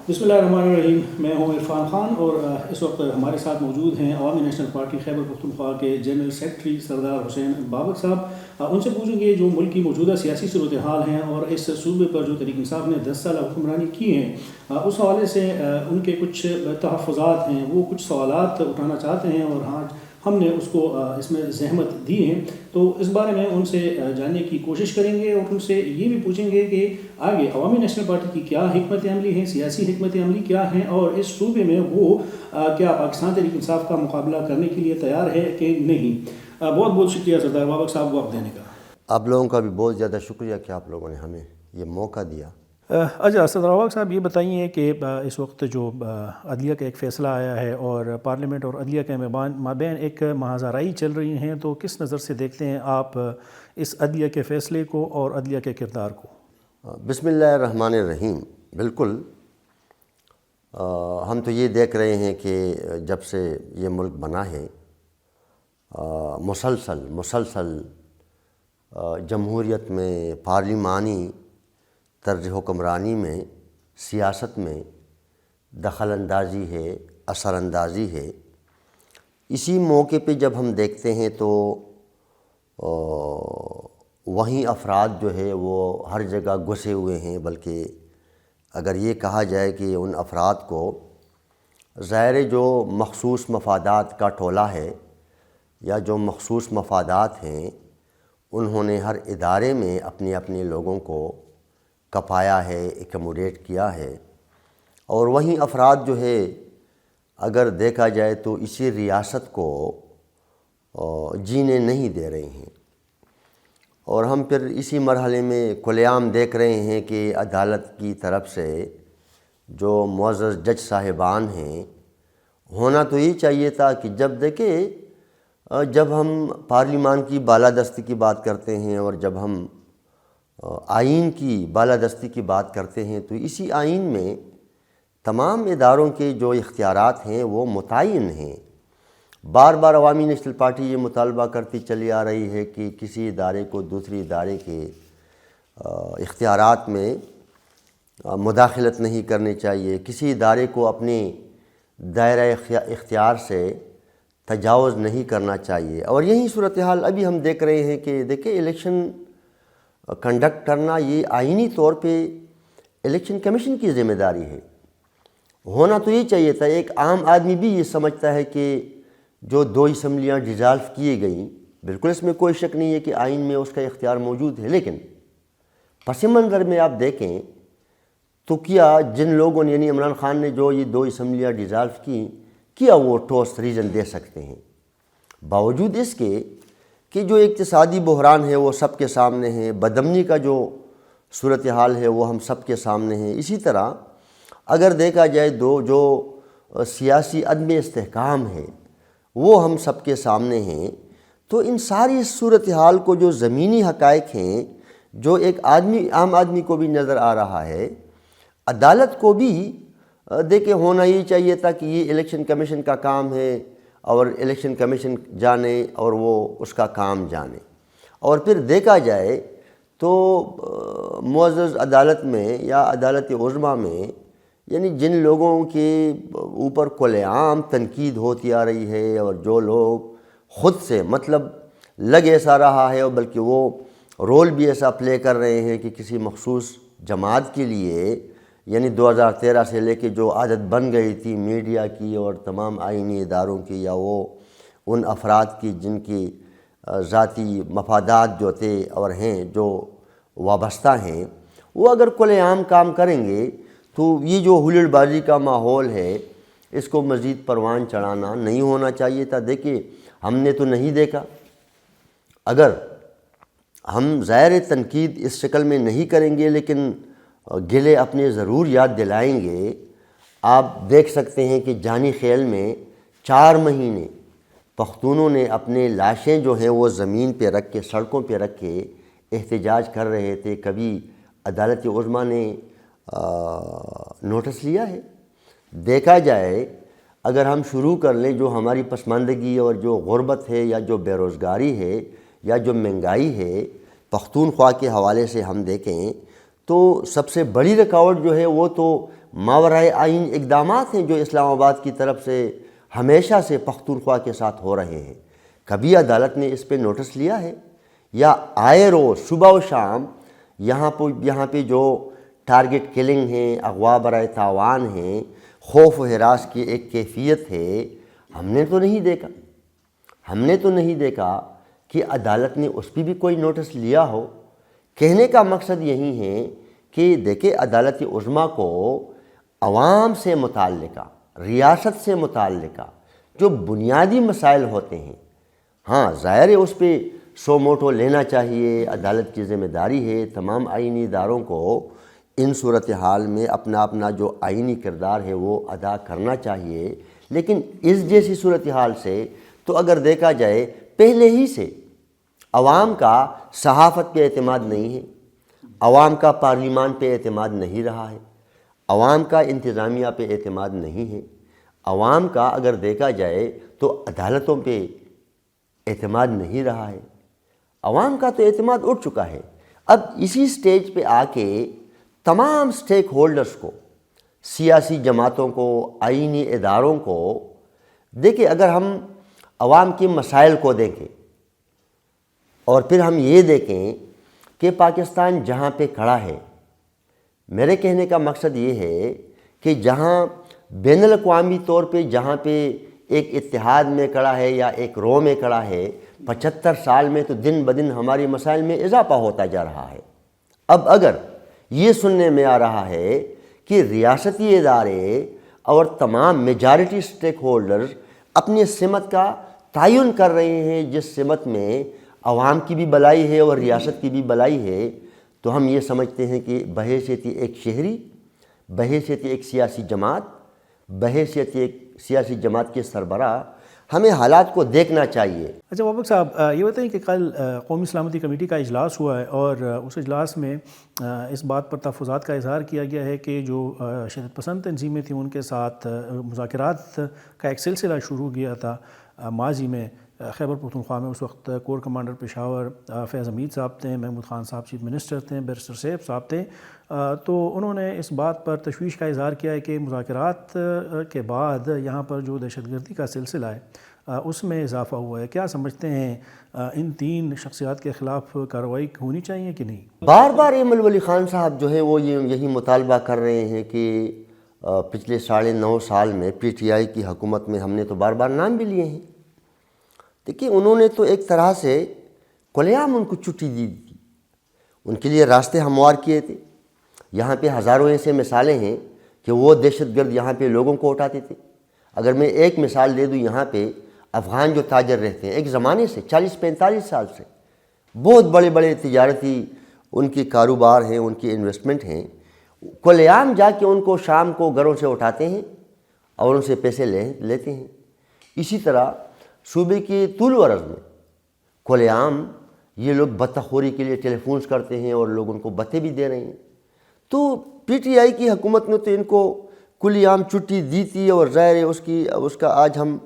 بسم اللہ الرحمن الرحیم. میں ہوں عرفان خان اور اس وقت ہمارے ساتھ موجود ہیں عوامی نیشنل پارٹی خیبر پختونخوا کے جنرل سیکرٹری سردار حسین بابک صاحب. ان سے پوچھیں گے جو ملک کی موجودہ سیاسی صورتحال ہیں اور اس صوبے پر جو تحریک انصاف نے 10 سالہ حکمرانی کی ہیں اس حوالے سے ان کے کچھ تحفظات ہیں، وہ کچھ سوالات اٹھانا چاہتے ہیں اور ہاں ہم نے اس کو اس میں زحمت دی ہیں، تو اس بارے میں ان سے جاننے کی کوشش کریں گے اور ان سے یہ بھی پوچھیں گے کہ آگے عوامی نیشنل پارٹی کی کیا حکمت عملی ہیں، سیاسی حکمت عملی کیا ہیں، اور اس صوبے میں وہ کیا پاکستان تحریک انصاف کا مقابلہ کرنے کے لیے تیار ہے کہ نہیں. بہت بہت شکریہ سردار بابک صاحب وقت دینے کا. آپ لوگوں کا بھی بہت زیادہ شکریہ کہ آپ لوگوں نے ہمیں یہ موقع دیا. اچھا سردار بابک صاحب، یہ بتائیے کہ اس وقت جو عدلیہ کا ایک فیصلہ آیا ہے اور پارلیمنٹ اور عدلیہ کے مابین ایک محاذ چل رہی ہیں، تو کس نظر سے دیکھتے ہیں آپ اس عدلیہ کے فیصلے کو اور عدلیہ کے کردار کو؟ بسم اللہ الرحمن الرحیم. بالکل ہم تو یہ دیکھ رہے ہیں کہ جب سے یہ ملک بنا ہے مسلسل جمہوریت میں، پارلیمانی طرز حکمرانی میں، سیاست میں دخل اندازی ہے، اثر اندازی ہے. اسی موقع پہ جب ہم دیکھتے ہیں تو وہیں افراد جو ہے وہ ہر جگہ گھسے ہوئے ہیں، بلکہ اگر یہ کہا جائے کہ ان افراد کو ظاہر جو مخصوص مفادات کا ٹولہ ہے یا جو مخصوص مفادات ہیں، انہوں نے ہر ادارے میں اپنے اپنے لوگوں کو کپایا ہے، ایکوموڈیٹ کیا ہے، اور وہیں افراد جو ہے اگر دیکھا جائے تو اسی ریاست کو جینے نہیں دے رہے ہیں. اور ہم پھر اسی مرحلے میں کھلے عام دیکھ رہے ہیں کہ عدالت کی طرف سے جو معزز جج صاحبان ہیں، ہونا تو یہ چاہیے تھا کہ جب ہم پارلیمان کی بالادستی کی بات کرتے ہیں اور جب ہم آئین کی بالادستی کی بات کرتے ہیں تو اسی آئین میں تمام اداروں کے جو اختیارات ہیں وہ متعین ہیں. بار بار عوامی نیشنل پارٹی یہ مطالبہ کرتی چلی آ رہی ہے کہ کسی ادارے کو دوسری ادارے کے اختیارات میں مداخلت نہیں کرنی چاہیے، کسی ادارے کو اپنے دائرہ اختیار سے تجاوز نہیں کرنا چاہیے. اور یہی صورتحال ابھی ہم دیکھ رہے ہیں کہ دیکھیں الیکشن کنڈکٹ کرنا یہ آئینی طور پہ الیکشن کمیشن کی ذمہ داری ہے. ہونا تو یہ چاہیے تھا، ایک عام آدمی بھی یہ سمجھتا ہے کہ جو 2 اسمبلیاں ڈیزالو کیے گئیں، بالکل اس میں کوئی شک نہیں ہے کہ آئین میں اس کا اختیار موجود ہے، لیکن پس منظر میں آپ دیکھیں تو کیا جن لوگوں نے یعنی عمران خان نے جو یہ 2 اسمبلیاں ڈیزالو کی، کیا وہ ٹھوس ریزن دے سکتے ہیں؟ باوجود اس کے کہ جو اقتصادی بحران ہے وہ سب کے سامنے ہے، بدامنی کا جو صورتحال ہے وہ ہم سب کے سامنے ہے. اسی طرح اگر دیکھا جائے جو سیاسی عدم استحکام ہے وہ ہم سب کے سامنے ہیں. تو ان ساری صورتحال کو جو زمینی حقائق ہیں، جو ایک عام آدمی کو بھی نظر آ رہا ہے، عدالت کو بھی دیکھیں ہونا یہ چاہیے تھا کہ یہ الیکشن کمیشن کا کام ہے اور الیکشن کمیشن جانے اور وہ اس کا کام جانے. اور پھر دیکھا جائے تو معزز عدالت میں یا عدالت عظمیٰ میں یعنی جن لوگوں کے اوپر کھلے عام تنقید ہوتی آ رہی ہے اور جو لوگ خود سے مطلب لگ ایسا رہا ہے اور بلکہ وہ رول بھی ایسا پلے کر رہے ہیں کہ کسی مخصوص جماعت کے لیے، یعنی 2013 سے لے کے جو عادت بن گئی تھی میڈیا کی اور تمام آئینی اداروں کی یا وہ ان افراد کی جن کی ذاتی مفادات جو تھے اور ہیں جو وابستہ ہیں، وہ اگر کھلے عام کام کریں گے تو یہ جو ہلڑ بازی کا ماحول ہے اس کو مزید پروان چڑھانا نہیں ہونا چاہیے تھا. دیکھیے ہم نے تو نہیں دیکھا، اگر ہم ظاہر تنقید اس شکل میں نہیں کریں گے لیکن گلے اپنے ضرور یاد دلائیں گے. آپ دیکھ سکتے ہیں کہ جانی خیل میں 4 مہینے پختونوں نے اپنے لاشیں جو ہیں وہ زمین پہ رکھ کے، سڑکوں پہ رکھ کے احتجاج کر رہے تھے. کبھی عدالت عظمیٰ نے نوٹس لیا ہے؟ دیکھا جائے اگر ہم شروع کر لیں جو ہماری پسماندگی اور جو غربت ہے یا جو بے روزگاری ہے یا جو مہنگائی ہے پختونخوا کے حوالے سے ہم دیکھیں تو سب سے بڑی رکاوٹ جو ہے وہ تو ماورائے آئین اقدامات ہیں جو اسلام آباد کی طرف سے ہمیشہ سے پختونخوا کے ساتھ ہو رہے ہیں۔ کبھی عدالت نے اس پہ نوٹس لیا ہے؟ یا آئے روز صبح و شام یہاں پہ جو ٹارگٹ کلنگ ہیں، اغوا برائے تاوان ہیں، خوف و ہراس کی ایک کیفیت ہے، ہم نے تو نہیں دیکھا کہ عدالت نے اس پہ بھی کوئی نوٹس لیا ہو۔ کہنے کا مقصد یہی ہے کہ دیکھیں، عدالت عظمیٰ کو عوام سے متعلقہ، ریاست سے متعلقہ جو بنیادی مسائل ہوتے ہیں، ہاں ظاہر ہے اس پہ سو موٹو لینا چاہیے، عدالت کی ذمہ داری ہے تمام آئینی اداروں کو ان صورتحال میں اپنا جو آئینی کردار ہے وہ ادا کرنا چاہیے۔ لیکن اس جیسی صورتحال سے تو اگر دیکھا جائے پہلے ہی سے عوام کا صحافت پہ اعتماد نہیں ہے، عوام کا پارلیمان پہ اعتماد نہیں رہا ہے، عوام کا انتظامیہ پہ اعتماد نہیں ہے، عوام کا اگر دیکھا جائے تو عدالتوں پہ اعتماد نہیں رہا ہے، عوام کا تو اعتماد اٹھ چکا ہے۔ اب اسی سٹیج پہ آ کے تمام سٹیک ہولڈرز کو، سیاسی جماعتوں کو، آئینی اداروں کو، دیکھیں اگر ہم عوام کے مسائل کو دیکھیں اور پھر ہم یہ دیکھیں کہ پاکستان جہاں پہ کھڑا ہے، میرے کہنے کا مقصد یہ ہے کہ جہاں بین الاقوامی طور پہ جہاں پہ ایک اتحاد میں کھڑا ہے یا ایک رو میں کھڑا ہے، 75 سال میں تو دن بدن ہمارے مسائل میں اضافہ ہوتا جا رہا ہے۔ اب اگر یہ سننے میں آ رہا ہے کہ ریاستی ادارے اور تمام میجارٹی سٹیک ہولڈرز اپنی سمت کا تعین کر رہے ہیں جس سمت میں عوام کی بھی بلائی ہے اور ریاست کی بھی بلائی ہے، تو ہم یہ سمجھتے ہیں کہ بحیثیت ایک شہری، بحیثیت ایک سیاسی جماعت، بحیثیت ایک سیاسی جماعت کے سربراہ ہمیں حالات کو دیکھنا چاہیے۔ اچھا وابک صاحب، یہ بتائیں کہ کل قومی سلامتی کمیٹی کا اجلاس ہوا ہے اور اس اجلاس میں اس بات پر تحفظات کا اظہار کیا گیا ہے کہ جو شدت پسند تنظیمیں تھیں ان کے ساتھ مذاکرات کا ایک سلسلہ شروع کیا تھا ماضی میں خیبر پختونخوا میں۔ اس وقت کور کمانڈر پشاور فیض حمید صاحب تھے، محمود خان صاحب چیف منسٹر تھے، بیرسٹر سیف صاحب تھے، تو انہوں نے اس بات پر تشویش کا اظہار کیا ہے کہ مذاکرات کے بعد یہاں پر جو دہشت گردی کا سلسلہ ہے اس میں اضافہ ہوا ہے۔ کیا سمجھتے ہیں ان 3 شخصیات کے خلاف کارروائی ہونی چاہیے کہ نہیں؟ بار بار ایمل ولی خان صاحب جو ہے وہ یہی مطالبہ کر رہے ہیں کہ پچھلے 9.5 سال میں پی ٹی آئی کی حکومت میں ہم نے تو بار بار نام بھی لیے ہیں۔ دیکھیے انہوں نے تو ایک طرح سے کلیعام ان کو چھٹی دی تھی، ان کے لیے راستے ہموار کیے تھے۔ یہاں پہ ہزاروں ایسے مثالیں ہیں کہ وہ دہشت گرد یہاں پہ لوگوں کو اٹھاتے تھے۔ اگر میں ایک مثال دے دوں، یہاں پہ افغان جو تاجر رہتے ہیں ایک زمانے سے 40-45 سال سے بہت بڑے بڑے تجارتی ان کی کاروبار ہیں، ان کی انویسٹمنٹ ہیں، کلیعام جا کے ان کو شام کو گھروں سے اٹھاتے ہیں اور ان سے پیسے لیتے ہیں۔ اسی طرح صوبے کے طول و عرض میں کلیعام یہ لوگ بتہ خوری کے لیے ٹیلی فونز کرتے ہیں اور لوگ ان کو بتیں بھی دے رہے ہیں۔ تو پی ٹی آئی کی حکومت نے تو ان کو کلی عام چھٹی دی تھی اور ظاہر ہے اس کا آج ہم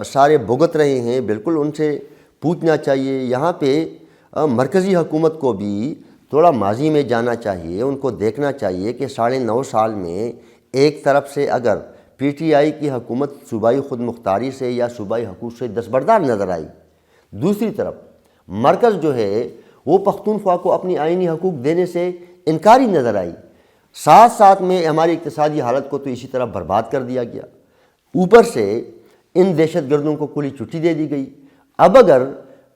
سارے بھگت رہے ہیں۔ بالکل ان سے پوچھنا چاہیے، یہاں پہ مرکزی حکومت کو بھی تھوڑا ماضی میں جانا چاہیے، ان کو دیکھنا چاہیے کہ 9.5 سال میں ایک طرف سے اگر پی ٹی آئی کی حکومت صوبائی خود مختاری سے یا صوبائی حقوق سے دستبردار نظر آئی، دوسری طرف مرکز جو ہے وہ پختونخوا کو اپنی آئینی حقوق دینے سے انکاری نظر آئی، ساتھ ساتھ میں ہماری اقتصادی حالت کو تو اسی طرح برباد کر دیا گیا، اوپر سے ان دہشت گردوں کو کھلی چھٹی دے دی گئی۔ اب اگر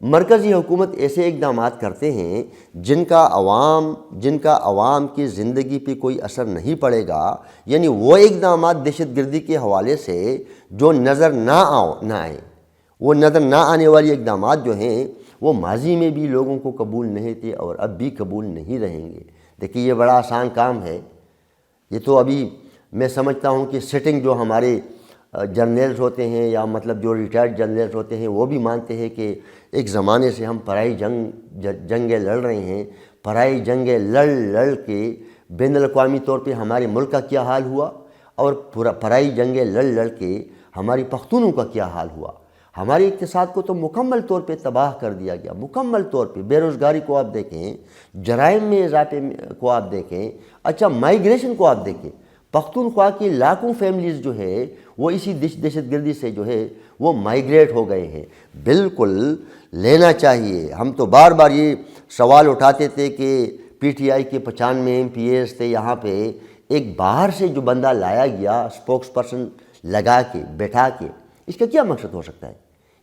مرکزی حکومت ایسے اقدامات کرتے ہیں جن کا عوام کی زندگی پہ کوئی اثر نہیں پڑے گا، یعنی وہ اقدامات دہشت گردی کے حوالے سے جو نظر نہ آئیں، وہ نظر نہ آنے والی اقدامات جو ہیں وہ ماضی میں بھی لوگوں کو قبول نہیں تھے اور اب بھی قبول نہیں رہیں گے۔ دیکھیے یہ بڑا آسان کام ہے، یہ تو ابھی میں سمجھتا ہوں کہ سٹنگ جو ہمارے جرنیلز ہوتے ہیں یا مطلب جو ریٹائرڈ جرنیلز ہوتے ہیں وہ بھی مانتے ہیں کہ ایک زمانے سے ہم پرائی جنگیں لڑ رہے ہیں، پرائی جنگیں لڑ کے بین الاقوامی طور پہ ہمارے ملک کا کیا حال ہوا اور پرائی جنگیں لڑ کے ہماری پختونوں کا کیا حال ہوا۔ ہمارے اقتصاد کو تو مکمل طور پہ تباہ کر دیا گیا، مکمل طور پہ۔ بے روزگاری کو آپ دیکھیں، جرائم میں اضافے کو آپ دیکھیں، اچھا مائیگریشن کو آپ دیکھیں، پختونخوا کی لاکھوں فیملیز جو ہے وہ اسی دہشت گردی سے جو ہے وہ مائیگریٹ ہو گئے ہیں۔ بالکل لینا چاہیے۔ ہم تو بار بار یہ سوال اٹھاتے تھے کہ پی ٹی آئی کے 95 MPs تھے یہاں پہ، ایک باہر سے جو بندہ لایا گیا اسپوکس پرسن لگا کے بٹھا کے، اس کا کیا مقصد ہو سکتا ہے؟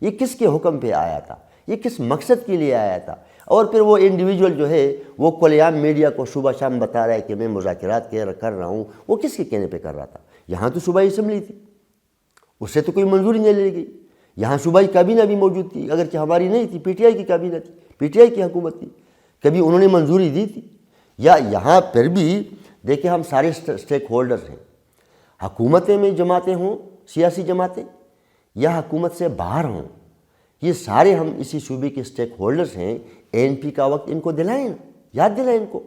یہ کس کے حکم پہ آیا تھا؟ یہ کس مقصد کے لیے آیا تھا؟ اور پھر وہ انڈیویجول جو ہے وہ کھلے عام میڈیا کو صبح شام بتا رہا ہے کہ میں مذاکرات کر رہا ہوں۔ وہ کس کے کہنے پہ کر رہا تھا؟ یہاں تو صوبائی اسمبلی تھی، اس سے تو کوئی منظوری نہیں لی گئی۔ یہاں صوبائی کابینہ بھی موجود تھی، اگرچہ ہماری نہیں تھی، پی ٹی آئی کی کابینہ تھی، پی ٹی آئی کی حکومت تھی، کبھی انہوں نے منظوری دی تھی؟ یا یہاں پھر بھی دیکھیں ہم سارے اسٹیک ہولڈرز ہیں، حکومتیں میں جماعتیں ہوں، سیاسی جماعتیں، یا حکومت سے باہر ہوں، یہ سارے ہم اسی صوبے کے اسٹیک ہولڈرز ہیں۔ ANP کا وقت ان کو دلائیں، یاد دلائیں ان کو۔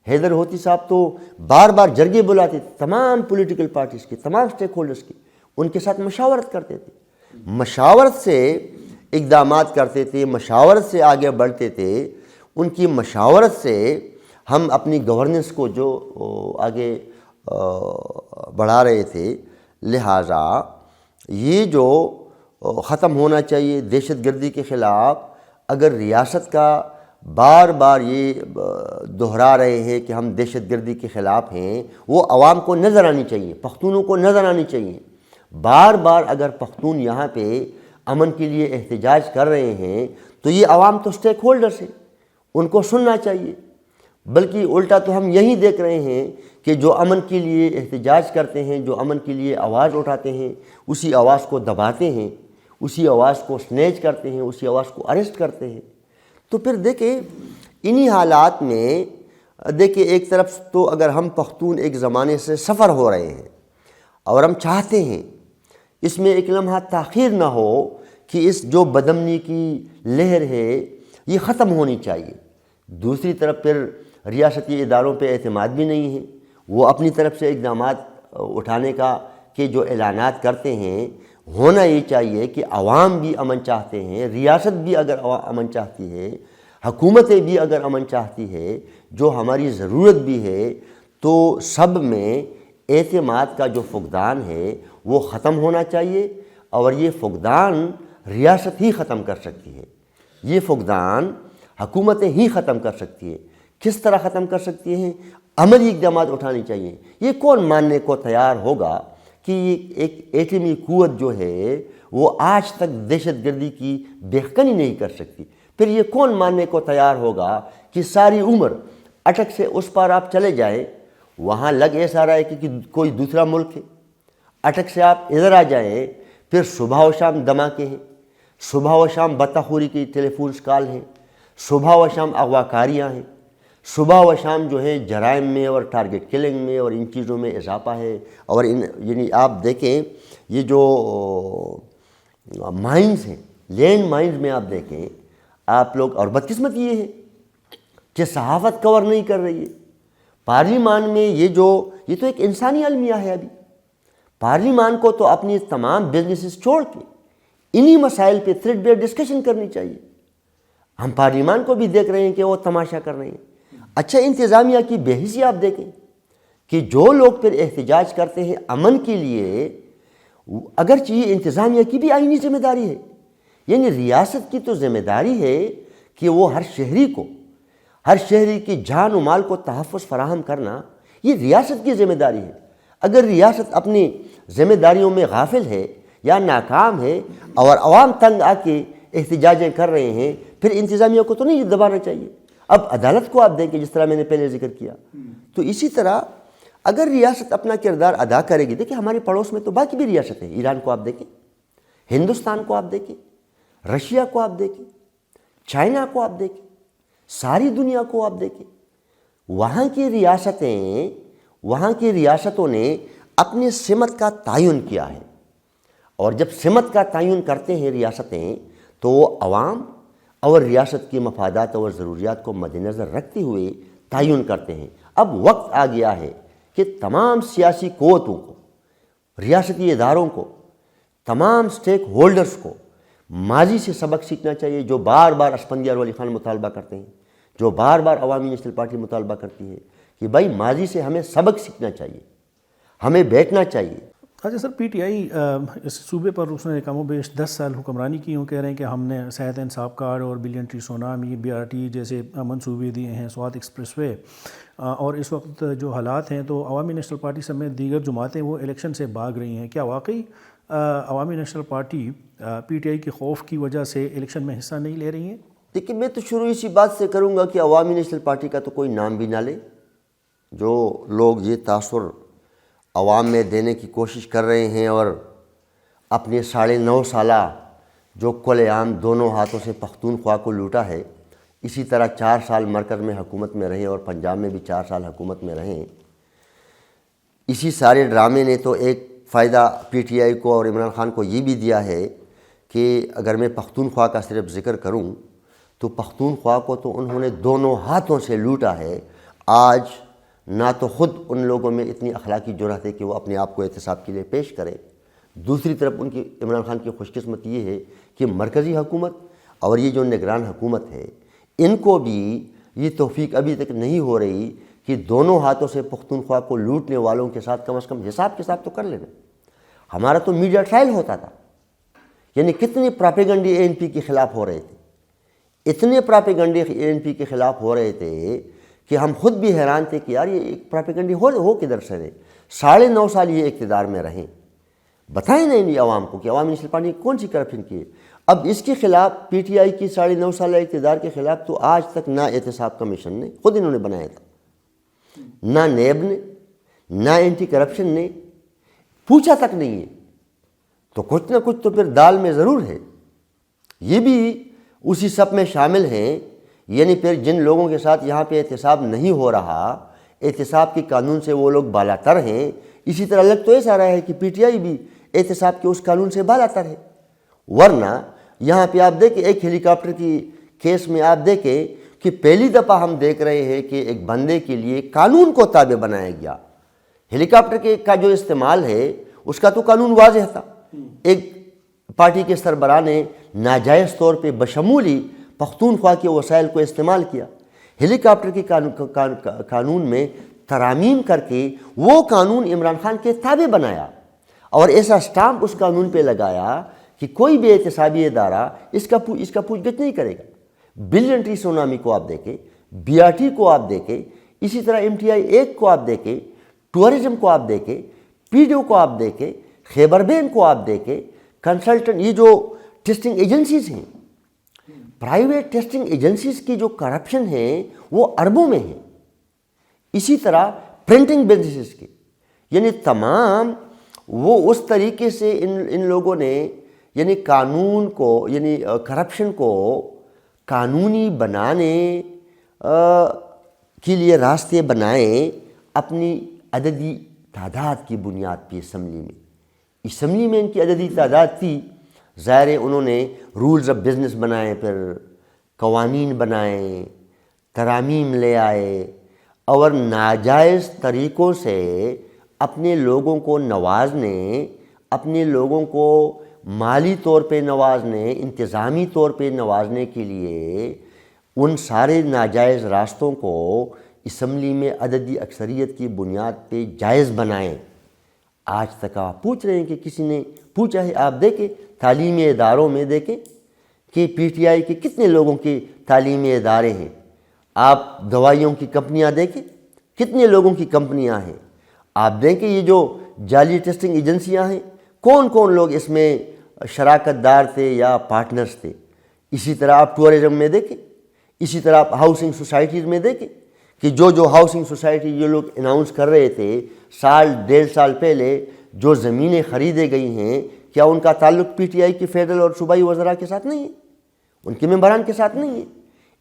حیدر ہوتی صاحب تو بار بار جرگے بلاتے تھے تمام پولیٹیکل پارٹیز کے، تمام اسٹیک ہولڈرز کی، ان کے ساتھ مشاورت کرتے تھے، مشاورت سے اقدامات کرتے تھے، مشاورت سے آگے بڑھتے تھے، ان کی مشاورت سے ہم اپنی گورننس کو جو آگے بڑھا رہے تھے۔ لہٰذا یہ جو ختم ہونا چاہیے دہشت گردی کے خلاف۔ اگر ریاست کا بار بار یہ دہرا رہے ہیں کہ ہم دہشت گردی کے خلاف ہیں، وہ عوام کو نظر آنی چاہیے، پختونوں کو نظر آنی چاہیے۔ بار بار اگر پختون یہاں پہ امن کے لیے احتجاج کر رہے ہیں تو یہ عوام تو اسٹیک ہولڈرز ہیں، ان کو سننا چاہیے۔ بلکہ الٹا تو ہم یہی دیکھ رہے ہیں کہ جو امن کے لیے احتجاج کرتے ہیں، جو امن کے لیے آواز اٹھاتے ہیں، اسی آواز کو دباتے ہیں، اسی آواز کو سنیچ کرتے ہیں، اسی آواز کو اریسٹ کرتے ہیں۔ تو پھر دیکھیں انہی حالات میں دیکھیں ایک طرف تو اگر ہم پختون ایک زمانے سے سفر ہو رہے ہیں اور ہم چاہتے ہیں اس میں ایک لمحہ تاخیر نہ ہو کہ اس جو بدامنی کی لہر ہے یہ ختم ہونی چاہیے، دوسری طرف پھر ریاستی اداروں پہ اعتماد بھی نہیں ہے، وہ اپنی طرف سے اقدامات اٹھانے کا کہ جو اعلانات کرتے ہیں، ہونا یہ چاہیے کہ عوام بھی امن چاہتے ہیں، ریاست بھی اگر امن چاہتی ہے، حکومتیں بھی اگر امن چاہتی ہے، جو ہماری ضرورت بھی ہے، تو سب میں اعتماد کا جو فقدان ہے وہ ختم ہونا چاہیے، اور یہ فقدان ریاست ہی ختم کر سکتی ہے، یہ فقدان حکومتیں ہی ختم کر سکتی ہیں۔ کس طرح ختم کر سکتی ہیں؟ عملی اقدامات اٹھانی چاہیے۔ یہ کون ماننے کو تیار ہوگا کہ ایک ایٹمی قوت جو ہے وہ آج تک دہشت گردی کی بےخنی نہیں کر سکتی؟ پھر یہ کون ماننے کو تیار ہوگا کہ ساری عمر اٹک سے اس پار آپ چلے جائیں، وہاں لگ ایسا رہا ہے کہ کوئی دوسرا ملک ہے، اٹک سے آپ ادھر آ جائیں، پھر صبح و شام دھماکے ہیں، صبح و شام بتخوری کی ٹیلی فونز کال ہیں، صبح و شام اغوا کاریاں ہیں، صبح و شام جو ہے جرائم میں اور ٹارگٹ کلنگ میں اور ان چیزوں میں اضافہ ہے۔ اور یعنی آپ دیکھیں یہ جو مائنز ہیں، لینڈ مائنز میں آپ دیکھیں آپ لوگ، اور بدقسمت یہ ہے کہ صحافت کور نہیں کر رہی ہے۔ پارلیمان میں یہ تو ایک انسانی المیہ ہے، ابھی پارلیمان کو تو اپنی تمام بزنسز چھوڑ کے انہی مسائل پہ تھریڈ بیئر ڈسکشن کرنی چاہیے۔ ہم پارلیمان کو بھی دیکھ رہے ہیں کہ وہ تماشا کر رہے ہیں۔ اچھا انتظامیہ کی بے حسی آپ دیکھیں کہ جو لوگ پھر احتجاج کرتے ہیں امن کے لیے، اگرچہ یہ انتظامیہ کی بھی آئینی ذمہ داری ہے، یعنی ریاست کی تو ذمہ داری ہے کہ وہ ہر شہری کی جان و مال کو تحفظ فراہم کرنا، یہ ریاست کی ذمہ داری ہے۔ اگر ریاست اپنی ذمہ داریوں میں غافل ہے یا ناکام ہے اور عوام تنگ آ کے احتجاجیں کر رہے ہیں، پھر انتظامیہ کو تو نہیں دبانا چاہیے۔ اب عدالت کو آپ دیکھیں، جس طرح میں نے پہلے ذکر کیا، تو اسی طرح اگر ریاست اپنا کردار ادا کرے گی، دیکھیں ہمارے پڑوس میں تو باقی بھی ریاستیں ہیں، ایران کو آپ دیکھیں، ہندوستان کو آپ دیکھیں، رشیا کو آپ دیکھیں، چائنا کو آپ دیکھیں، ساری دنیا کو آپ دیکھیں، وہاں کی ریاستوں نے اپنی سمت کا تعین کیا ہے، اور جب سمت کا تعین کرتے ہیں ریاستیں تو وہ عوام اور ریاست کے مفادات اور ضروریات کو مد نظر رکھتے ہوئے تعین کرتے ہیں۔ اب وقت آ گیا ہے کہ تمام سیاسی قوتوں کو، ریاستی اداروں کو، تمام سٹیک ہولڈرز کو ماضی سے سبق سیکھنا چاہیے، جو بار بار اسفندیار ولی خان مطالبہ کرتے ہیں، جو بار بار عوامی نیشنل پارٹی مطالبہ کرتی ہے کہ بھائی ماضی سے ہمیں سبق سیکھنا چاہیے، ہمیں بیٹھنا چاہیے۔ اچھا سر، پی ٹی آئی اس صوبے پر اس نے کم و بیش 10 سال حکمرانی کی، کہہ رہے ہیں کہ ہم نے صحت انصاف کارڈ اور بلین ٹری سونامی، BRT جیسے منصوبے دیے ہیں، سوات ایکسپریس وے، اور اس وقت جو حالات ہیں تو عوامی نیشنل پارٹی سمیت دیگر جماعتیں وہ الیکشن سے بھاگ رہی ہیں۔ کیا واقعی عوامی national party P T I کے خوف کی وجہ سے الیکشن میں حصہ نہیں لے رہی ہیں؟ لیکن میں تو شروع اسی بات سے کروں گا کہ عوامی نیشنل پارٹی کا تو کوئی نام بھی نہ لے۔ جو لوگ یہ تاثر عوام میں دینے کی کوشش کر رہے ہیں اور اپنے 9.5 سالہ جو کل عام دونوں ہاتھوں سے پختونخوا کو لوٹا ہے، اسی طرح 4 سال مرکز میں حکومت میں رہیں اور پنجاب میں بھی 4 سال حکومت میں رہیں، اسی سارے ڈرامے نے تو ایک فائدہ پی ٹی آئی کو اور عمران خان کو یہ بھی دیا ہے کہ اگر میں پختونخوا کا صرف ذکر کروں تو پختونخوا کو تو انہوں نے دونوں ہاتھوں سے لوٹا ہے۔ آج نہ تو خود ان لوگوں میں اتنی اخلاقی جرأت ہے کہ وہ اپنے آپ کو احتساب کے لیے پیش کرے، دوسری طرف ان کی عمران خان کی خوش قسمتی یہ ہے کہ مرکزی حکومت اور یہ جو نگران حکومت ہے، ان کو بھی یہ توفیق ابھی تک نہیں ہو رہی کہ دونوں ہاتھوں سے پختونخوا کو لوٹنے والوں کے ساتھ کم از کم حساب کتاب تو کر لینا۔ ہمارا تو میڈیا ٹرائل ہوتا تھا، یعنی کتنے پراپیگنڈے ANP کے خلاف ہو رہے تھے، اتنے پراپیگنڈے ANP کے خلاف ہو رہے تھے کہ ہم خود بھی حیران تھے کہ یار یہ ایک پراپیگنڈے ہو کدھر سے رہے۔ 9.5 سال یہ اقتدار میں رہیں، بتائیں نہیں عوام کو کہ عوامی نیشنل پارٹی کون سی کرپشن کی ہے۔ اب اس کے خلاف پی ٹی آئی کی 9.5 سالہ اقتدار کے خلاف تو آج تک نہ احتساب کمیشن نے، خود انہوں نے بنایا تھا، نہ نیب نے، نہ اینٹی کرپشن نے پوچھا تک نہیں ہے، تو کچھ نہ کچھ تو پھر دال میں ضرور ہے۔ یہ بھی اسی سب میں شامل ہیں، یعنی پھر جن لوگوں کے ساتھ یہاں پہ احتساب نہیں ہو رہا، احتساب کے قانون سے وہ لوگ بالاتر ہیں، اسی طرح لگ تو ایسا رہا ہے کہ پی ٹی آئی بھی احتساب کے اس قانون سے بالاتر ہے۔ ورنہ یہاں پہ آپ دیکھیں ایک ہیلی کاپٹر کی کیس میں آپ دیکھیں کہ پہلی دفعہ ہم دیکھ رہے ہیں کہ ایک بندے کے لیے قانون کو تابع بنایا گیا۔ ہیلی کاپٹر کا جو استعمال ہے اس کا تو قانون واضح تھا، ایک پارٹی کے سربراہ نے ناجائز طور پہ بشمولی پختونخوا کے وسائل کو استعمال کیا، ہیلی کاپٹر کے قانون میں ترامیم کر کے وہ قانون عمران خان کے تابع بنایا اور ایسا سٹامپ اس قانون پہ لگایا کہ کوئی بھی احتسابی ادارہ اس کا پوچھ گچھ نہیں کرے گا۔ بلین ٹری سونامی کو آپ دیکھیں، BRT کو آپ دیکھیں، اسی طرح MTI 1 کو آپ دیکھیں، ٹورزم کو آپ دیکھیں، PDO کو آپ دیکھیں، خیبر بین کو آپ دیکھیں، کنسلٹنٹ یہ جو ٹیسٹنگ ایجنسیز ہیں، پرائیویٹ ٹیسٹنگ ایجنسیز کی جو کرپشن ہے وہ اربوں میں ہے۔ اسی طرح پرنٹنگ بزنسز کے، یعنی تمام وہ اس طریقے سے ان لوگوں نے یعنی قانون کو، یعنی کرپشن کو قانونی بنانے کے لیے راستے بنائے اپنی عددی تعداد کی بنیاد پہ۔ اسمبلی میں ان کی عددی تعداد تھی، ظاہر ہے انہوں نے رولز آف بزنس بنائے، پھر قوانین بنائے، ترامیم لے آئے اور ناجائز طریقوں سے اپنے لوگوں کو نوازنے، اپنے لوگوں کو مالی طور پہ نوازنے، انتظامی طور پہ نوازنے کے لیے ان سارے ناجائز راستوں کو اسمبلی میں عددی اکثریت کی بنیاد پہ جائز بنائیں۔ آج تک آپ پوچھ رہے ہیں کہ کسی نے پوچھا ہے؟ آپ دیکھیں تعلیمی اداروں میں دیکھیں کہ پی ٹی آئی کے کتنے لوگوں کے تعلیمی ادارے ہیں، آپ دوائیوں کی کمپنیاں دیکھیں کتنے لوگوں کی کمپنیاں ہیں، آپ دیکھیں یہ جو جعلی ٹیسٹنگ ایجنسیاں ہیں کون کون لوگ اس میں شراکت دار تھے یا پارٹنرز تھے۔ اسی طرح آپ ٹورزم میں دیکھیں، اسی طرح آپ ہاؤسنگ سوسائٹیز میں دیکھیں کہ جو ہاؤسنگ سوسائٹی یہ لوگ اناؤنس کر رہے تھے 1.5 سال پہلے جو زمینیں خریدے گئی ہیں، کیا ان کا تعلق پی ٹی آئی کی فیڈرل اور صوبائی وزراء کے ساتھ نہیں ہے، ان کے ممبران کے ساتھ نہیں ہے؟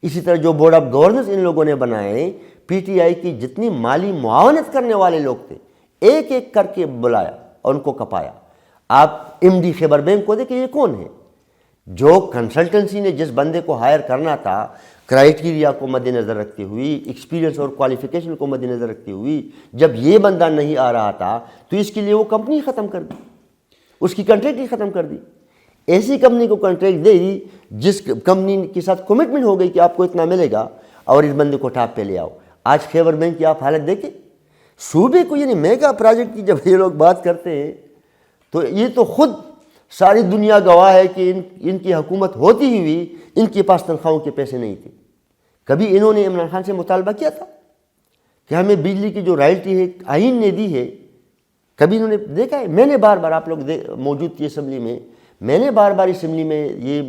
اسی طرح جو بورڈ آف گورننس ان لوگوں نے بنائے، پی ٹی آئی کی جتنی مالی معاونت کرنے والے لوگ تھے ایک ایک کر کے بلایا اور ان کو کپایا۔ آپ MD خیبر بینک کو دیکھیں، یہ کون ہے؟ جو کنسلٹنسی نے جس بندے کو ہائر کرنا تھا، کرائیٹیریا کو مد نظر رکھتے ہوئی، ایکسپیرینس اور کوالیفیکیشن کو مد نظر رکھتے ہوئی، جب یہ بندہ نہیں آ رہا تھا تو اس کے لیے وہ کمپنی ختم کر دی، اس کی کنٹریکٹ ہی ختم کر دی۔ ایسی کمپنی کو کانٹریکٹ دے دی جس کمپنی کے ساتھ کمٹمنٹ ہو گئی کہ آپ کو اتنا ملے گا، اور اس بندے کو ٹاپ پہ لے آؤ۔ آج خیبر بینک کی آپ حالت دیکھیں، صوبے کو یعنی میگا پروجیکٹ کی جب یہ لوگ بات کرتے ہیں تو یہ تو خود ساری دنیا گواہ ہے کہ ان کی حکومت ہوتی ہی ہوئی ان کے پاس تنخواہوں کے پیسے نہیں تھے۔ کبھی انہوں نے عمران خان سے مطالبہ کیا تھا کہ ہمیں بجلی کی جو رائلٹی ہے آئین نے دی ہے؟ کبھی انہوں نے دیکھا ہے؟ میں نے بار بار، آپ لوگ موجود تھے اسمبلی میں، میں نے بار بار اسمبلی میں یہ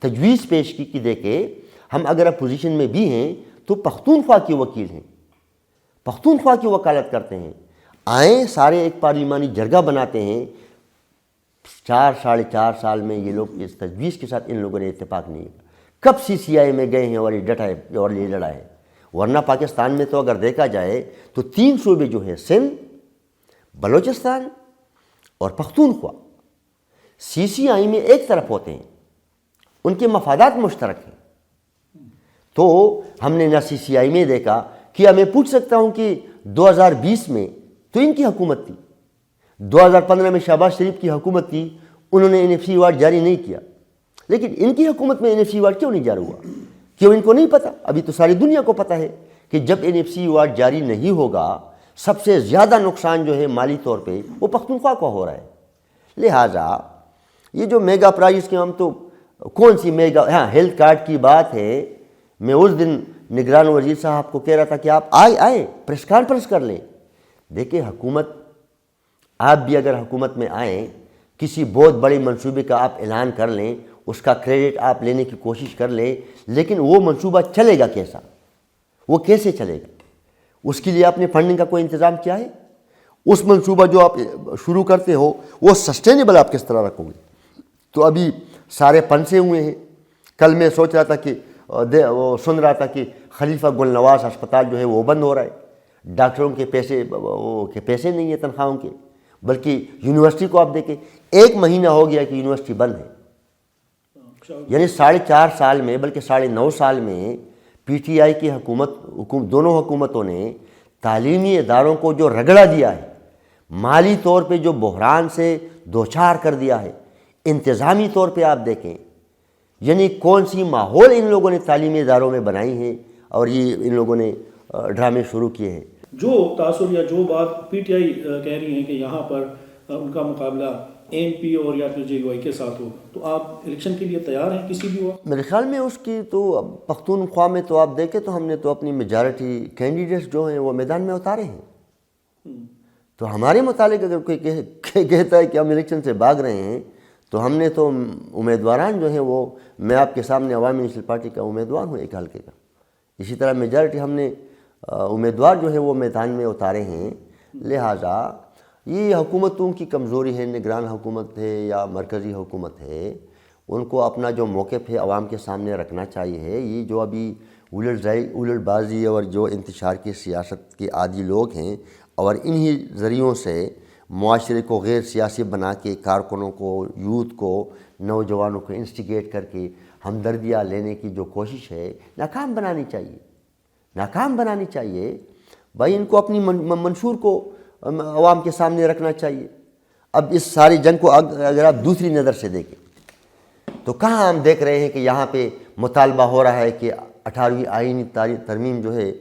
تجویز پیش کی کہ دیکھیں ہم اگر اپوزیشن میں بھی ہیں تو پختونخوا کے وکیل ہیں، پختونخوا کی وکالت کرتے ہیں، آئیں سارے ایک پارلیمانی جرگہ بناتے ہیں۔ 4 ساڑھے 4 سال میں یہ لوگ اس تجویز کے ساتھ ان لوگوں نے اتفاق نہیں کیا۔ کب CCI میں گئے ہیں اور یہ ڈٹا ہے اور یہ لڑا ہے؟ ورنہ پاکستان میں تو اگر دیکھا جائے تو 3 صوبے جو ہیں، سندھ، بلوچستان اور پختونخوا، CCI میں ایک طرف ہوتے ہیں، ان کے مفادات مشترک ہیں۔ تو ہم نے نہ CCI میں دیکھا، کیا میں پوچھ سکتا ہوں کہ 2020 میں تو ان کی حکومت تھی، 2015 میں شہباز شریف کی حکومت تھی، انہوں نے NFC ایوارڈ جاری نہیں کیا، لیکن ان کی حکومت میں NFC ایوارڈ کیوں نہیں جاری ہوا؟ کیوں ان کو نہیں پتہ؟ ابھی تو ساری دنیا کو پتہ ہے کہ جب NFC ایوارڈ جاری نہیں ہوگا سب سے زیادہ نقصان جو ہے مالی طور پہ وہ پختونخوا کو ہو رہا ہے۔ لہٰذا یہ جو میگا پرائز کے ہم تو کون سی میگا، ہاں ہیلتھ کارڈ کی بات ہے، میں اس دن نگران وزیر صاحب کو کہہ رہا تھا کہ آپ آئیں پریس کانفرنس کر لیں۔ دیکھیں حکومت، آپ بھی اگر حکومت میں آئیں، کسی بہت بڑے منصوبے کا آپ اعلان کر لیں، اس کا کریڈٹ آپ لینے کی کوشش کر لیں، لیکن وہ منصوبہ چلے گا کیسا؟ وہ کیسے چلے گا؟ اس کے لیے آپ نے فنڈنگ کا کوئی انتظام کیا ہے؟ اس منصوبہ جو آپ شروع کرتے ہو وہ سسٹینیبل آپ کس طرح رکھو گے؟ تو ابھی سارے پنسے ہوئے ہیں۔ کل میں سوچ رہا تھا کہ وہ سن رہا تھا کہ خلیفہ گل نواز ہسپتال جو ہے وہ بند ہو رہا ہے، ڈاکٹروں کے پیسے نہیں ہیں تنخواہوں کے، بلکہ یونیورسٹی کو آپ دیکھیں 1 مہینہ ہو گیا کہ یونیورسٹی بند ہے۔ یعنی 4.5 سال میں، بلکہ 9.5 سال میں PTI کی دونوں حکومتوں نے تعلیمی اداروں کو جو رگڑا دیا ہے، مالی طور پہ جو بحران سے دوچار کر دیا ہے، انتظامی طور پہ آپ دیکھیں یعنی کون سی ماحول ان لوگوں نے تعلیمی اداروں میں بنائی ہیں، اور یہ ان لوگوں نے ڈرامے شروع کیے ہیں۔ جو تاثر یا جو بات PTI کہہ رہی ہیں کہ یہاں پر ان کا مقابلہ MP اور یا پھر JUI کے ساتھ ہوگا، تو آپ الیکشن کے لیے تیار ہیں کسی بھی وقت؟ میرے خیال میں اس کی تو پختونخوا میں تو آپ دیکھیں تو ہم نے تو اپنی میجارٹی کینڈیڈیٹس جو ہیں وہ میدان میں اتارے ہیں۔ تو ہمارے متعلق اگر کوئی کہتا ہے کہ ہم الیکشن سے بھاگ رہے ہیں تو ہم نے تو امیدواران جو ہیں وہ، میں آپ کے سامنے عوامی نیشنل پارٹی کا امیدوار ہوں ایک حلقے کا، اسی طرح میجارٹی ہم نے امیدوار جو ہے وہ میدان میں اتارے ہیں۔ لہٰذا یہ حکومتوں کی کمزوری ہے، نگران حکومت ہے یا مرکزی حکومت ہے، ان کو اپنا جو موقف ہے عوام کے سامنے رکھنا چاہیے۔ یہ جو ابھی الٹ بازی اور جو انتشار کی سیاست کے عادی لوگ ہیں، اور انہی ذریعوں سے معاشرے کو غیر سیاسی بنا کے کارکنوں کو، یوتھ کو، نوجوانوں کو انسٹیگیٹ کر کے ہمدردیاں لینے کی جو کوشش ہے، ناکام بنانی چاہیے۔ بھائی ان کو اپنی منشور کو عوام کے سامنے رکھنا چاہیے۔ اب اس ساری جنگ کو اگر آپ دوسری نظر سے دیکھیں تو کہاں ہم دیکھ رہے ہیں کہ یہاں پہ مطالبہ ہو رہا ہے کہ 18ویں آئینی ترمیم جو ہے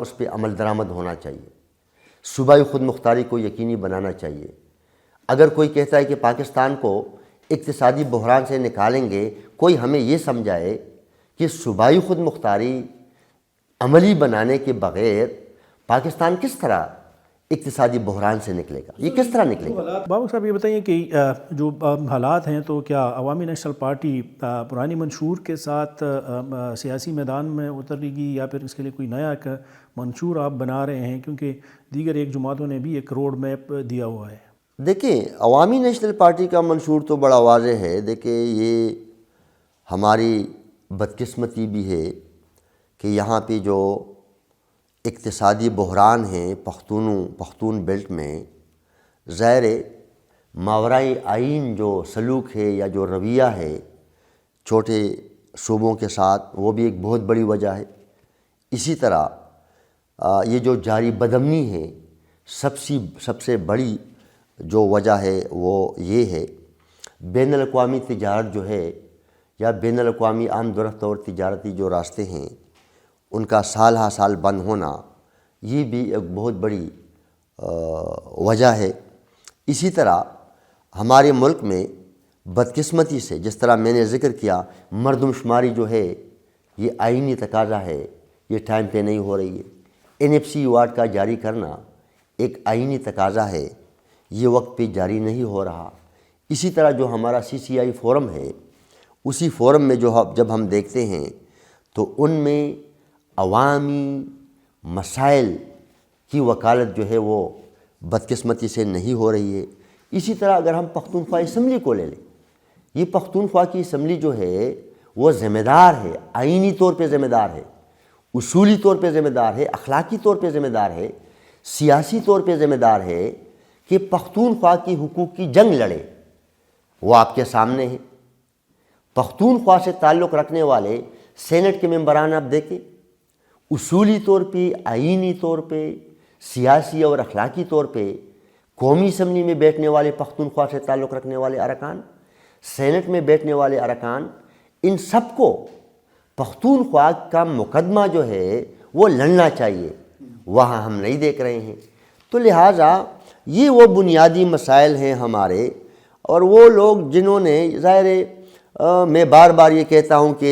اس پہ عمل درآمد ہونا چاہیے، صوبائی خود مختاری کو یقینی بنانا چاہیے۔ اگر کوئی کہتا ہے کہ پاکستان کو اقتصادی بحران سے نکالیں گے، کوئی ہمیں یہ سمجھائے کہ صوبائی خود مختاری عملی بنانے کے بغیر پاکستان کس طرح اقتصادی بحران سے نکلے گا، یہ کس طرح نکلے گا؟ بابک صاحب یہ بتائیے کہ جو حالات ہیں تو کیا عوامی نیشنل پارٹی پرانی منشور کے ساتھ سیاسی میدان میں اترے گی، یا پھر اس کے لیے کوئی نیا ایک منشور آپ بنا رہے ہیں؟ کیونکہ دیگر ایک جماعتوں نے بھی ایک روڈ میپ دیا ہوا ہے۔ دیکھیں عوامی نیشنل پارٹی کا منشور تو بڑا واضح ہے۔ دیکھیں یہ ہماری بدقسمتی بھی ہے کہ یہاں پہ جو اقتصادی بحران ہیں پختون بیلٹ میں، ظاہر ماورائی آئین جو سلوک ہے یا جو رویہ ہے چھوٹے صوبوں کے ساتھ، وہ بھی ایک بہت بڑی وجہ ہے۔ اسی طرح یہ جو جاری بدامنی ہے، سب سے بڑی جو وجہ ہے وہ یہ ہے۔ بین الاقوامی تجارت جو ہے یا بین الاقوامی عام رفت اور تجارتی جو راستے ہیں ان کا سال ہا سال بند ہونا یہ بھی ایک بہت بڑی وجہ ہے۔ اسی طرح ہمارے ملک میں بدقسمتی سے جس طرح میں نے ذکر کیا مردم شماری جو ہے یہ آئینی تقاضا ہے، یہ ٹائم پہ نہیں ہو رہی ہے۔ NFC ایوارڈ کا جاری کرنا ایک آئینی تقاضا ہے، یہ وقت پہ جاری نہیں ہو رہا۔ اسی طرح جو ہمارا CCI فورم ہے اسی فورم میں جب ہم دیکھتے ہیں تو ان میں عوامی مسائل کی وکالت جو ہے وہ بدقسمتی سے نہیں ہو رہی ہے۔ اسی طرح اگر ہم پختونخوا اسمبلی کو لے لیں، یہ پختونخوا کی اسمبلی جو ہے وہ ذمہ دار ہے، آئینی طور پہ ذمہ دار ہے، اصولی طور پہ ذمہ دار ہے، اخلاقی طور پہ ذمہ دار ہے، سیاسی طور پہ ذمہ دار ہے کہ پختونخوا کی حقوق کی جنگ لڑے۔ وہ آپ کے سامنے ہے۔ پختونخوا سے تعلق رکھنے والے سینٹ کے ممبران آپ دیکھیں، اصولی طور پہ، آئینی طور پہ، سیاسی اور اخلاقی طور پہ قومی اسمبلی میں بیٹھنے والے پختونخوا سے تعلق رکھنے والے ارکان، سینٹ میں بیٹھنے والے ارکان، ان سب کو پختونخوا کا مقدمہ جو ہے وہ لڑنا چاہیے، وہاں ہم نہیں دیکھ رہے ہیں۔ تو لہٰذا یہ وہ بنیادی مسائل ہیں ہمارے، اور وہ لوگ جنہوں نے ظاہر میں بار بار یہ کہتا ہوں کہ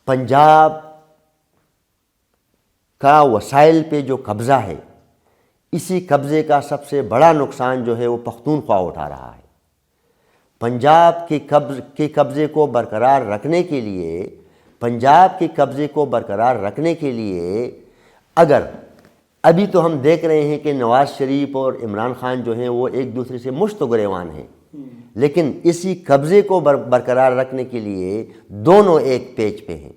پنجاب کا وسائل پہ جو قبضہ ہے، اسی قبضے کا سب سے بڑا نقصان جو ہے وہ پختونخوا اٹھا رہا ہے۔ پنجاب کے قبضے کو برقرار رکھنے کے لیے، پنجاب کے قبضے کو برقرار رکھنے کے لیے اگر ابھی تو ہم دیکھ رہے ہیں کہ نواز شریف اور عمران خان جو ہیں وہ ایک دوسرے سے مشت و گریوان ہیں، لیکن اسی قبضے کو برقرار رکھنے کے لیے دونوں ایک پیج پہ ہیں۔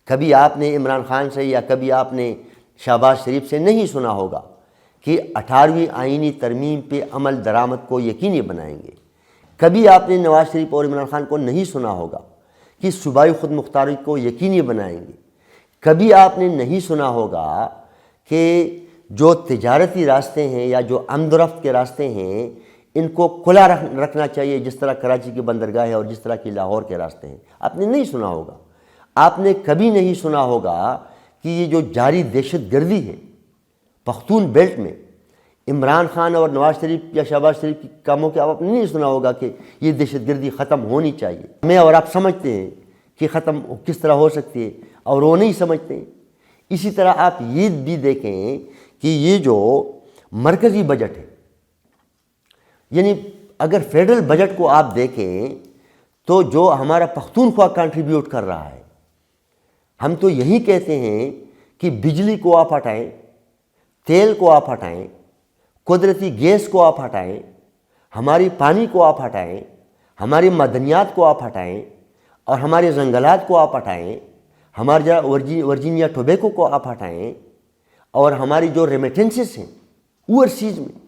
کبھی آپ نے عمران خان سے یا کبھی آپ نے شہباز شریف سے نہیں سنا ہوگا کہ 18ویں آئینی ترمیم پہ عمل درآمد کو یقینی بنائیں گے۔ کبھی آپ نے نواز شریف اور عمران خان کو نہیں سنا ہوگا کہ صوبائی خود مختاری کو یقینی بنائیں گے۔ کبھی آپ نے نہیں سنا ہوگا کہ جو تجارتی راستے ہیں یا جو آمد و رفت کے راستے ہیں ان کو کھلا رکھنا چاہیے، جس طرح کراچی کی بندرگاہ ہے اور جس طرح کی لاہور کے راستے ہیں۔ آپ نے نہیں سنا ہوگا۔ آپ نے کبھی نہیں سنا ہوگا کہ یہ جو جاری دہشت گردی ہے پختون بیلٹ میں، عمران خان اور نواز شریف یا شہباز شریف کی کاموں کے آپ نے نہیں سنا ہوگا کہ یہ دہشت گردی ختم ہونی چاہیے۔ میں اور آپ سمجھتے ہیں کہ ختم کس طرح ہو سکتی ہے، اور وہ نہیں سمجھتے ہیں۔ اسی طرح آپ یہ بھی دیکھیں کہ یہ جو مرکزی بجٹ ہے، یعنی اگر فیڈرل بجٹ کو آپ دیکھیں تو جو ہمارا پختونخوا کنٹریبیوٹ کر رہا ہے، ہم تو یہی کہتے ہیں کہ بجلی کو آپ ہٹائیں، تیل کو آپ ہٹائیں، قدرتی گیس کو آپ ہٹائیں، ہماری پانی کو آپ ہٹائیں، ہماری معدنیات کو آپ ہٹائیں، اور ہمارے جنگلات کو آپ ہٹائیں، ہمارے ورجینیا ٹوبیکو کو آپ ہٹائیں، اور ہماری جو ریمیٹنسز ہیں اوورسیز میں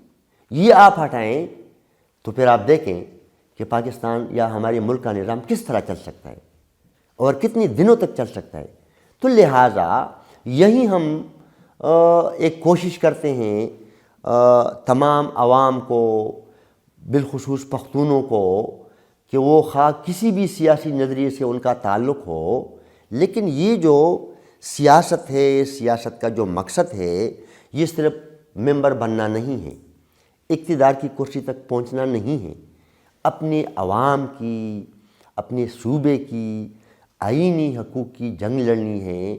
یہ آپ ہٹائیں، تو پھر آپ دیکھیں کہ پاکستان یا ہمارے ملک کا نظام کس طرح چل سکتا ہے اور کتنی دنوں تک چل سکتا ہے۔ تو لہٰذا یہی ہم ایک کوشش کرتے ہیں تمام عوام کو، بالخصوص پختونوں کو، کہ وہ خواہ کسی بھی سیاسی نظریے سے ان کا تعلق ہو، لیکن یہ جو سیاست ہے، سیاست کا جو مقصد ہے، یہ صرف ممبر بننا نہیں ہے، اقتدار کی کرسی تک پہنچنا نہیں ہے، اپنے عوام کی، اپنے صوبے کی آئینی حقوق کی جنگ لڑنی ہے۔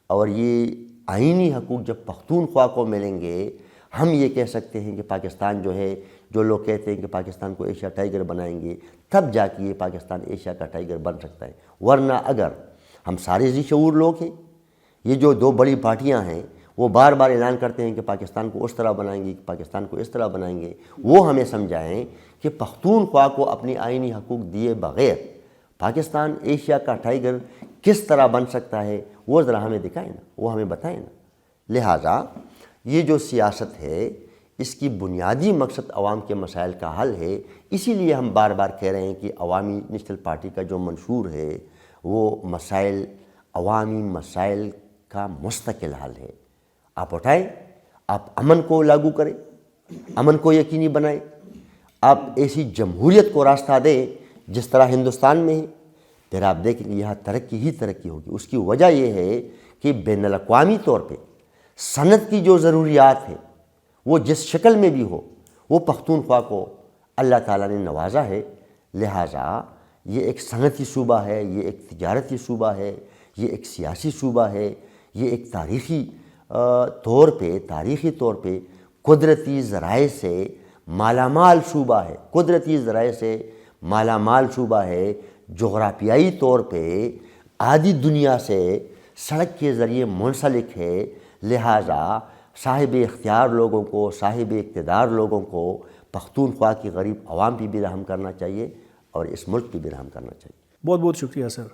اور یہ آئینی حقوق جب پختونخوا کو ملیں گے، ہم یہ کہہ سکتے ہیں کہ پاکستان جو ہے، جو لوگ کہتے ہیں کہ پاکستان کو ایشیا ٹائیگر بنائیں گے، تب جا کے یہ پاکستان ایشیا کا ٹائیگر بن سکتا ہے۔ ورنہ اگر ہم سارے ذی شعور لوگ ہیں، یہ جو دو بڑی پارٹیاں ہیں وہ بار بار اعلان کرتے ہیں کہ پاکستان کو اس طرح بنائیں گے، پاکستان کو اس طرح بنائیں گے، وہ ہمیں سمجھائیں کہ پختونخوا کو اپنی آئینی حقوق دیے بغیر پاکستان ایشیا کا ٹائیگر کس طرح بن سکتا ہے، وہ ذرا ہمیں دکھائیں نا، وہ ہمیں بتائیں نا۔ لہٰذا یہ جو سیاست ہے اس کی بنیادی مقصد عوام کے مسائل کا حل ہے۔ اسی لیے ہم بار بار کہہ رہے ہیں کہ عوامی نیشنل پارٹی کا جو منشور ہے وہ مسائل، عوامی مسائل کا مستقل حل ہے۔ آپ اٹھائیں، آپ امن کو لاگو کریں، امن کو یقینی بنائیں، آپ ایسی جمہوریت کو راستہ دیں جس طرح ہندوستان میں ہے، پھر آپ دیکھیں گے یہاں ترقی ہی ترقی ہوگی۔ اس کی وجہ یہ ہے کہ بین الاقوامی طور پہ صنعت کی جو ضروریات ہیں وہ جس شکل میں بھی ہو، وہ پختونخوا کو اللہ تعالیٰ نے نوازا ہے، لہٰذا یہ ایک صنعتی صوبہ ہے، یہ ایک تجارتی صوبہ ہے، یہ ایک سیاسی صوبہ ہے، یہ ایک تاریخی طور پہ قدرتی ذرائع سے مالا مال صوبہ ہے، قدرتی ذرائع سے مالا مال صوبہ ہے، جغرافیائی طور پہ آدھی دنیا سے سڑک کے ذریعے منسلک ہے، لہٰذا صاحب اختیار لوگوں کو، صاحب اقتدار لوگوں کو پختونخوا کی غریب عوام پہ بھی رحم کرنا چاہیے اور اس ملک پہ بھی رحم کرنا چاہیے۔ بہت بہت شکریہ سر۔